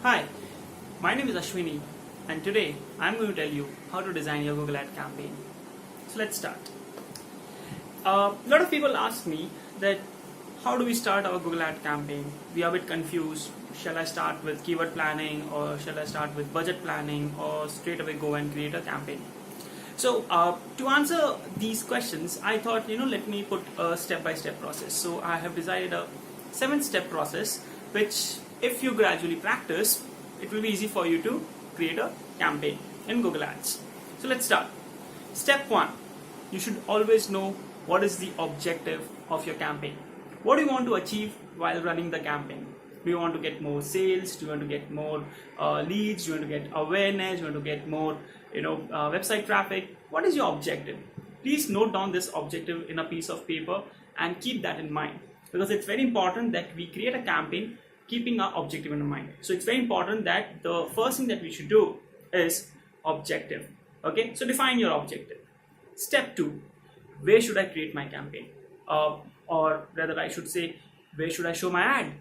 Hi, my name is Ashwini and today I'm going to tell you how to design your Google Ad campaign. So let's start. A lot of people ask me that how do we start our Google Ad campaign? We are a bit confused. Shall I start with keyword planning or shall I start with budget planning or straight away go and create a campaign? So to answer these questions, I thought, let me put a step-by-step process. So I have decided a 7-step process, which if you gradually practice, it will be easy for you to create a campaign in Google Ads. So let's start. Step 1, you should always know what is the objective of your campaign. What do you want to achieve while running the campaign? Do you want to get more sales? Do you want to get more leads? Do you want to get awareness? Do you want to get more website traffic? What is your objective? Please note down this objective in a piece of paper and keep that in mind, because it's very important that we create a campaign keeping our objective in mind. So it's very important that the first thing that we should do is objective. Okay, so define your objective. Step 2, where should I create my campaign? Or rather I should say, where should I show my ad?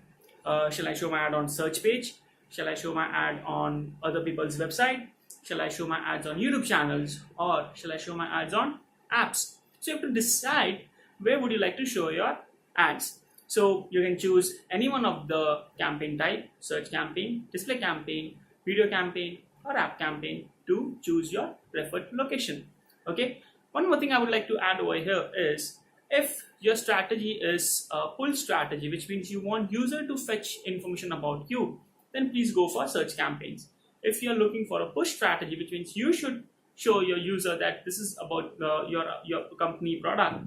Shall I show my ad on search page? Shall I show my ad on other people's website? Shall I show my ads on YouTube channels? Or shall I show my ads on apps? So you have to decide where would you like to show your ads. So you can choose any one of the campaign type: search campaign, display campaign, video campaign, or app campaign, to choose your preferred location. Okay. One more thing I would like to add over here is, if your strategy is a pull strategy, which means you want user to fetch information about you, then please go for search campaigns. If you're looking for a push strategy, which means you should show your user that this is about your company product,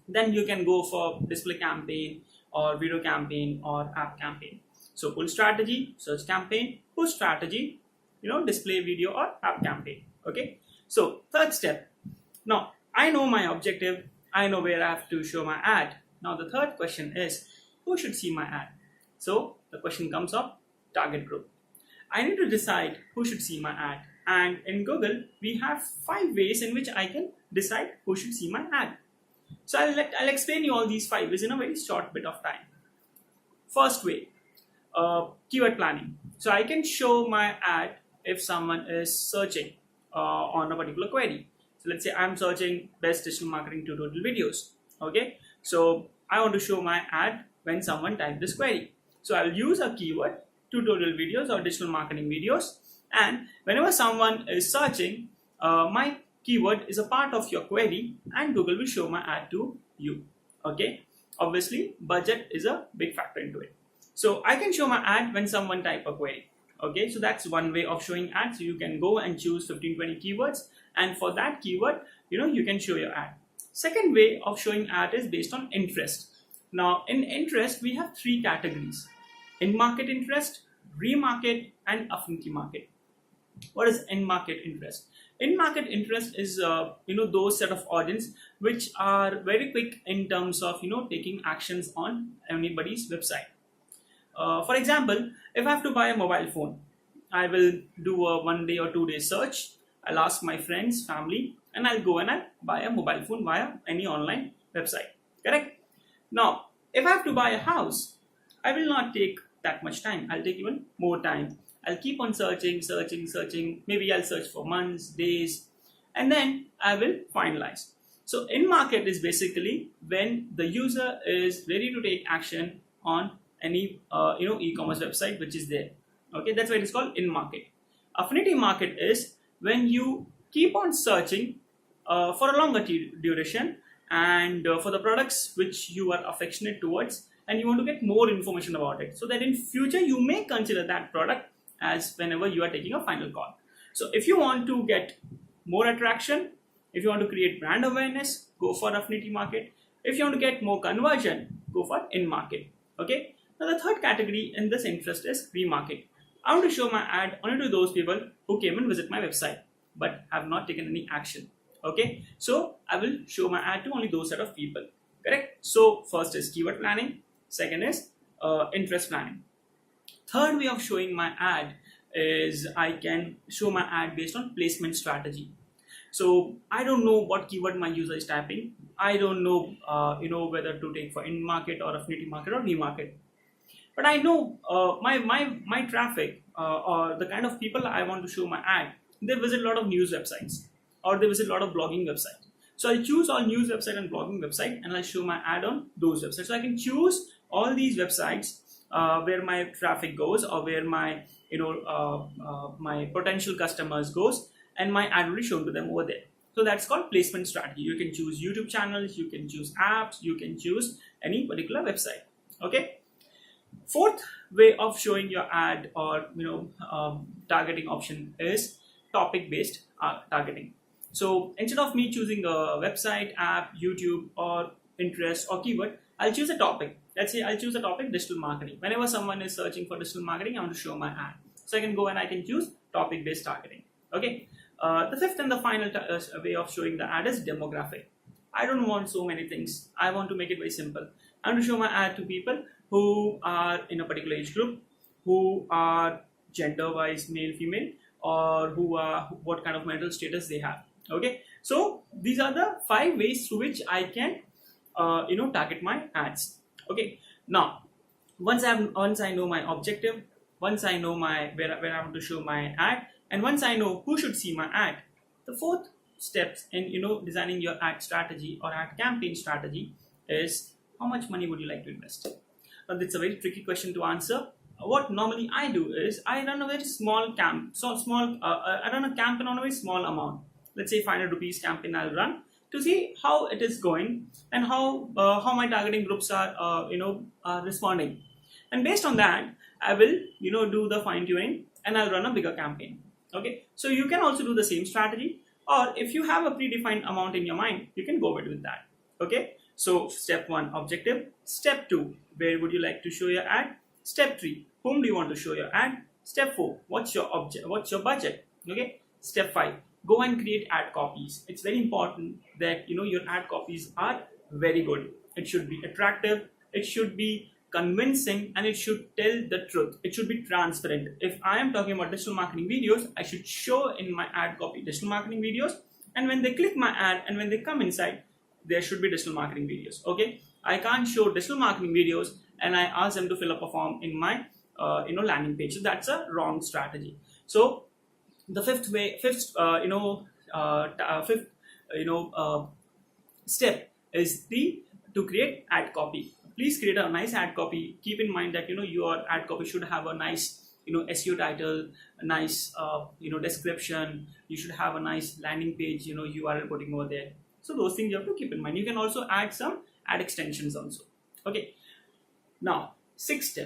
then you can go for display campaign or video campaign or app campaign. So pull strategy, search campaign; push strategy, display, video, or app campaign. Okay. So third step. Now I know my objective. I know where I have to show my ad. Now the third question is, who should see my ad? So the question comes up, target group. I need to decide who should see my ad. And in Google, we have 5 ways in which I can decide who should see my ad. So I'll explain you all these 5 ways in a very short bit of time. First way, keyword planning. So I can show my ad if someone is searching on a particular query. So let's say I'm searching best digital marketing tutorial videos. Okay, so I want to show my ad when someone types this query. So I'll use a keyword, tutorial videos or digital marketing videos, and whenever someone is searching, my keyword is a part of your query and Google will show my ad to you. Okay, obviously budget is a big factor into it. So I can show my ad when someone type a query. Okay, so that's one way of showing ads. So you can go and choose 15-20 keywords, and for that keyword, you can show your ad. Second way of showing ad is based on interest. Now in interest, we have 3 categories: in-market interest, remarket, and affinity market. What is in-market interest? In-market interest is those set of audience which are very quick in terms of taking actions on anybody's website. For example, if I have to buy a mobile phone, I will do a 1 day or 2 day search. I'll ask my friends, family, and I'll go and I'll buy a mobile phone via any online website. Correct? Now, if I have to buy a house, I will not take that much time. I'll take even more time. I'll keep on searching. Maybe I'll search for months, days, and then I will finalize. So in market is basically when the user is ready to take action on any e-commerce website which is there. Okay, that's why it is called in market. Affinity market is when you keep on searching for a longer duration and for the products which you are affectionate towards, and you want to get more information about it, so that in future you may consider that product as whenever you are taking a final call. So if you want to get more attraction, if you want to create brand awareness, go for affinity market. If you want to get more conversion, go for in market. Okay. Now the third category in this interest is remarket. I want to show my ad only to those people who came and visit my website but have not taken any action. Okay, so I will show my ad to only those set of people. Correct? So first is keyword planning. Second is interest planning. Third way of showing my ad is I can show my ad based on placement strategy. So I don't know what keyword my user is typing. I don't know, whether to take for in market or affinity market or remarket. but I know my traffic or the kind of people I want to show my ad, they visit a lot of news websites or they visit a lot of blogging websites. So I'll choose all news website and blogging website, and I'll show my ad on those websites. So I can choose all these websites where my traffic goes, or where my my potential customers goes, and my ad will be shown to them over there. So that's called placement strategy. You can choose YouTube channels, you can choose apps, you can choose any particular website. Okay. Fourth way of showing your ad or targeting option is topic based targeting. So instead of me choosing a website, app, YouTube, or interest or keyword, I'll choose a topic. Let's say I'll choose a topic, digital marketing. Whenever someone is searching for digital marketing, I want to show my ad. So I can go and I can choose topic based targeting. Okay. The fifth and the final way of showing the ad is demographic. I don't want so many things. I want to make it very simple. I want to show my ad to people who are in a particular age group, who are gender-wise male, female, or who are what kind of mental status they have. Okay, so these are the 5 ways through which I can target my ads. Okay, now once I know my objective, once I know my where I want to show my ad, and once I know who should see my ad, the fourth steps in designing your ad strategy or ad campaign strategy is how much money would you like to invest. Now that's a very tricky question to answer. What normally I do is I run a very small I run a campaign on a very small amount. Let's say 500 rupees campaign I'll run to see how it is going and how my targeting groups are responding. And based on that, I will do the fine tuning and I'll run a bigger campaign. Okay, so you can also do the same strategy, or if you have a predefined amount in your mind, you can go with that. Okay, so step 1, objective. Step 2, where would you like to show your ad? Step 3, whom do you want to show your ad? Step 4, what's your budget? Okay, step 5, go and create ad copies. It's very important that your ad copies are very good. It should be attractive, it should be convincing, and it should tell the truth. It should be transparent. If I am talking about digital marketing videos, I should show in my ad copy digital marketing videos, and when they click my ad and when they come inside, there should be digital marketing videos. Okay, I can't show digital marketing videos and I ask them to fill up a form in my landing page. So that's a wrong strategy. So the fifth step is to create ad copy. Please create a nice ad copy. Keep in mind that your ad copy should have a nice SEO title, a nice description. You should have a nice landing page URL putting over there. So those things you have to keep in mind. You can also add some ad extensions also. Okay. Now sixth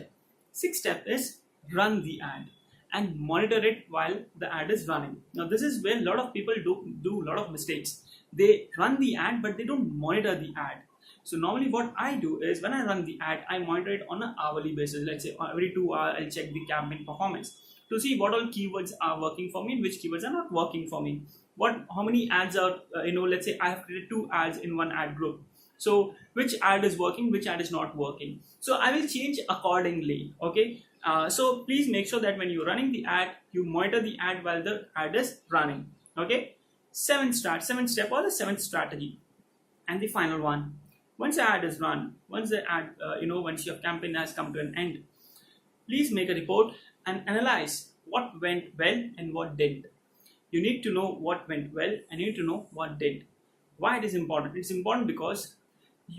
step is run the ad and monitor it while the ad is running. Now this is where a lot of people do a lot of mistakes. They run the ad but they don't monitor the ad. So normally what I do is when I run the ad, I monitor it on an hourly basis. Let's say every 2 hours I'll check the campaign performance to see what all keywords are working for me and which keywords are not working for me. How many ads are let's say I have created 2 ads in one ad group. So which ad is working, which ad is not working. So I will change accordingly. Okay. So please make sure that when you're running the ad, you monitor the ad while the ad is running. Okay. Seventh step or the 7th strategy. And the final one. Once the ad is run, once the ad, once your campaign has come to an end, please make a report and analyze what went well and what didn't. You need to know what went well and you need to know what didn't. Why it is important? It's important because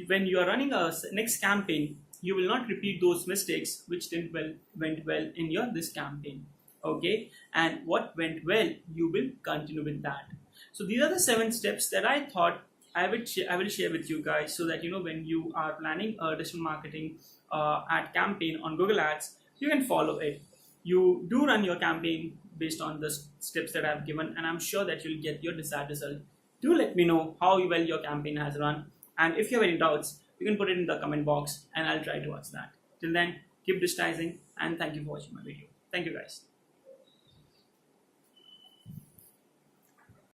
when you are running a next campaign, you will not repeat those mistakes which went well in this campaign. Okay, and what went well, you will continue with that. So these are the 7 steps that I thought I will share with you guys, so that when you are planning a digital marketing ad campaign on Google Ads, you can follow it. You do run your campaign based on the steps that I've given, and I'm sure that you'll get your desired result. Do let me know how well your campaign has run, and if you have any doubts, you can put it in the comment box and I'll try to answer that. Till then, keep digitizing, and thank you for watching my video. Thank you guys.